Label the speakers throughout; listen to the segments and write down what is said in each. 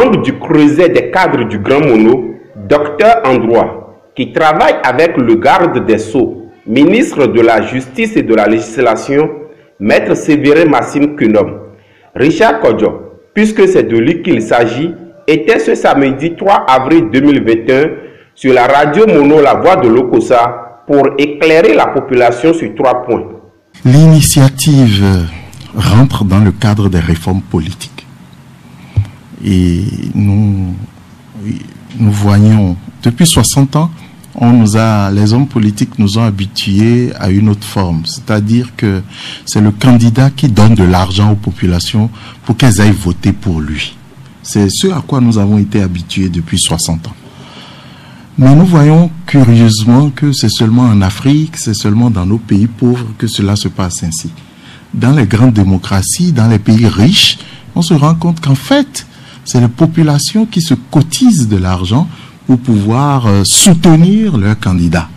Speaker 1: membre du creuset des cadres du Grand Mono, docteur en droit, qui travaille avec le garde des Sceaux, ministre de la Justice et de la Législation, maître Séverin Massime Kunom. Richard Kodjo, puisque c'est de lui qu'il s'agit, était ce samedi 3 avril 2021 sur la radio Mono La Voix de l'Okossa pour éclairer la population sur 3 points.
Speaker 2: L'initiative rentre dans le cadre des réformes politiques. Et nous voyons, depuis 60 ans, les hommes politiques nous ont habitués à une autre forme. C'est-à-dire que c'est le candidat qui donne de l'argent aux populations pour qu'elles aillent voter pour lui. C'est ce à quoi nous avons été habitués depuis 60 ans. Mais nous voyons curieusement que c'est seulement en Afrique, c'est seulement dans nos pays pauvres que cela se passe ainsi. Dans les grandes démocraties, dans les pays riches, on se rend compte qu'en fait, c'est les populations qui se cotisent de l'argent pour pouvoir soutenir leurs candidats.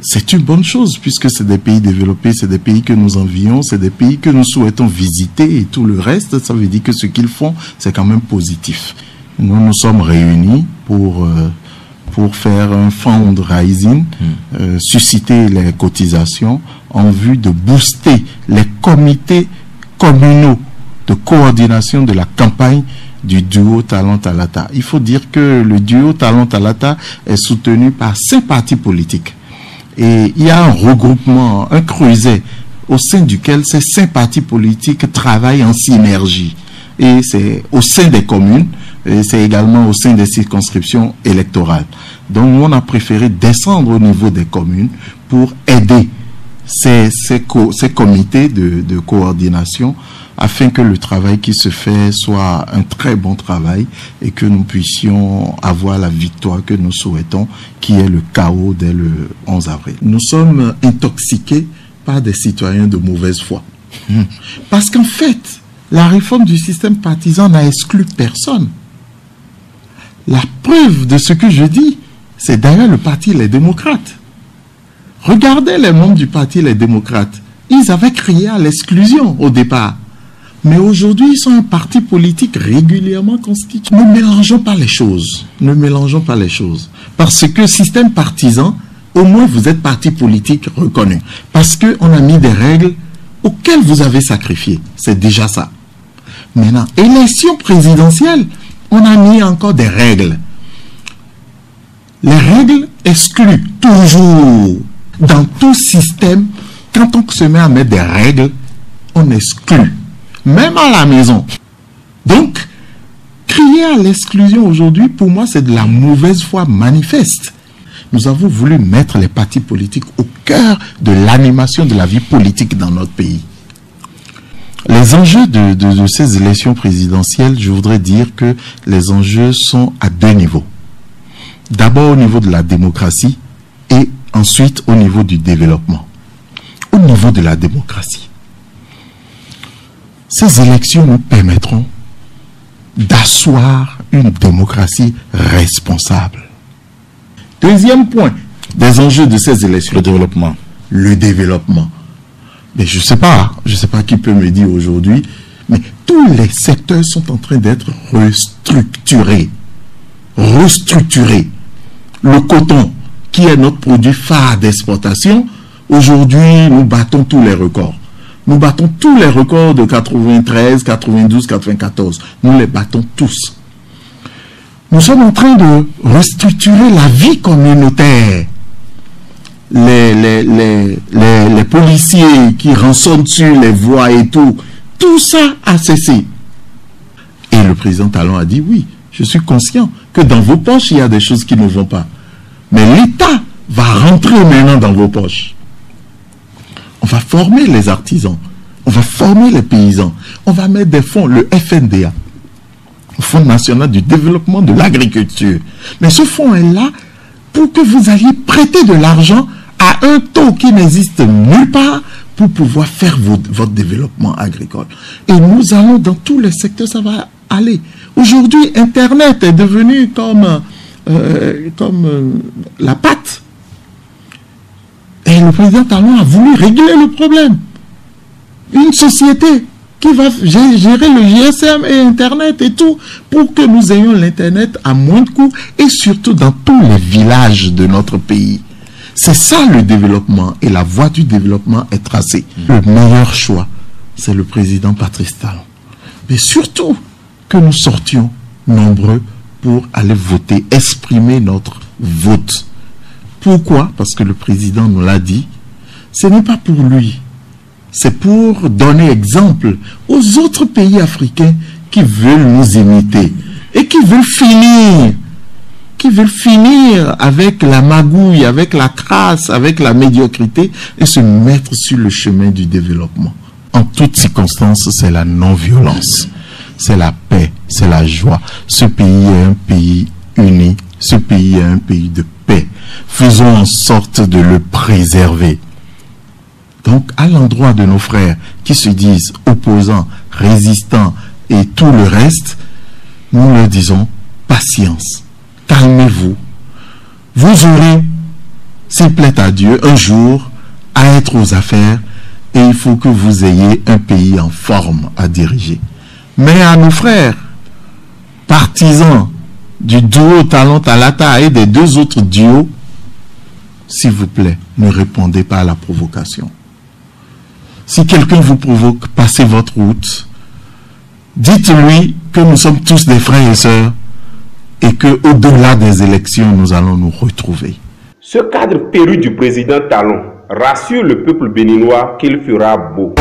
Speaker 2: C'est une bonne chose puisque c'est des pays développés, c'est des pays que nous envions, c'est des pays que nous souhaitons visiter et tout le reste, ça veut dire que ce qu'ils font, c'est quand même positif. Nous nous sommes réunis pour faire un fundraising, susciter les cotisations en vue de booster les comités communaux de coordination de la campagne du duo Talon Talata. Il faut dire que le duo Talon Talata est soutenu par 5 partis politiques. Et il y a un regroupement, un creuset au sein duquel ces 5 partis politiques travaillent en synergie. Et c'est au sein des communes, et c'est également au sein des circonscriptions électorales. Donc nous, on a préféré descendre au niveau des communes pour aider ces comités de coordination afin que le travail qui se fait soit un très bon travail et que nous puissions avoir la victoire que nous souhaitons, qui est le chaos dès le 11 avril. Nous sommes intoxiqués par des citoyens de mauvaise foi. Parce qu'en fait, la réforme du système partisan n'a exclu personne. La preuve de ce que je dis, c'est d'ailleurs le parti Les Démocrates. Regardez les membres du parti Les Démocrates. Ils avaient crié à l'exclusion au départ. Mais aujourd'hui, ils sont un parti politique régulièrement constitué. Ne mélangeons pas les choses. Ne mélangeons pas les choses. Parce que système partisan, au moins vous êtes parti politique reconnu. Parce qu'on a mis des règles auxquelles vous avez sacrifié. C'est déjà ça. Maintenant, élection présidentielle, on a mis encore des règles. Les règles excluent toujours. Dans tout système, quand on se met à mettre des règles, on exclut. Même à la maison. Donc, crier à l'exclusion aujourd'hui, pour moi, c'est de la mauvaise foi manifeste. Nous avons voulu mettre les partis politiques au cœur de l'animation de la vie politique dans notre pays. Les enjeux de ces élections présidentielles, je voudrais dire que les enjeux sont à 2 niveaux. D'abord au niveau de la démocratie et ensuite au niveau du développement. Au niveau de la démocratie, ces élections nous permettront d'asseoir une démocratie responsable. Deuxième point des enjeux de ces élections. Le développement. Le développement. Mais je sais pas qui peut me dire aujourd'hui, mais tous les secteurs sont en train d'être restructurés. Restructurés. Le coton, qui est notre produit phare d'exportation, aujourd'hui nous battons tous les records. Nous battons tous les records de 93, 92, 94. Nous les battons tous. Nous sommes en train de restructurer la vie communautaire. Les policiers qui rançonnent sur les voies et tout ça a cessé. Et le président Talon a dit oui, je suis conscient que dans vos poches, il y a des choses qui ne vont pas. Mais l'État va rentrer maintenant dans vos poches. On va former les artisans, on va former les paysans, on va mettre des fonds, le FNDA, le Fonds national du développement de l'agriculture. Mais ce fonds est là pour que vous alliez prêter de l'argent à un taux qui n'existe nulle part pour pouvoir faire votre développement agricole. Et nous allons dans tous les secteurs, ça va aller. Aujourd'hui, Internet est devenu comme la pâte. Et le président Talon a voulu régler le problème. Une société qui va gérer le GSM et Internet et tout, pour que nous ayons l'Internet à moins de coûts et surtout dans tous les villages de notre pays. C'est ça le développement, et la voie du développement est tracée. Le meilleur choix, c'est le président Patrice Talon. Mais surtout, que nous sortions nombreux pour aller voter, exprimer notre vote. Pourquoi? Parce que le président nous l'a dit, ce n'est pas pour lui. C'est pour donner exemple aux autres pays africains qui veulent nous imiter et qui veulent finir avec la magouille, avec la crasse, avec la médiocrité et se mettre sur le chemin du développement. En toutes circonstances, c'est la non-violence, c'est la paix, c'est la joie. Ce pays est un pays uni, ce pays est un pays de paix. Faisons en sorte de le préserver. Donc, à l'endroit de nos frères qui se disent opposants, résistants et tout le reste, nous leur disons patience, calmez-vous. Vous aurez, s'il plaît à Dieu, un jour à être aux affaires et il faut que vous ayez un pays en forme à diriger. Mais à nos frères, partisans du duo Talon Talata et des deux autres duos, s'il vous plaît, ne répondez pas à la provocation. Si quelqu'un vous provoque, passez votre route. Dites-lui que nous sommes tous des frères et sœurs et qu'au-delà des élections, nous allons nous retrouver.
Speaker 1: Ce cadre péru du président Talon rassure le peuple béninois qu'il fera beau.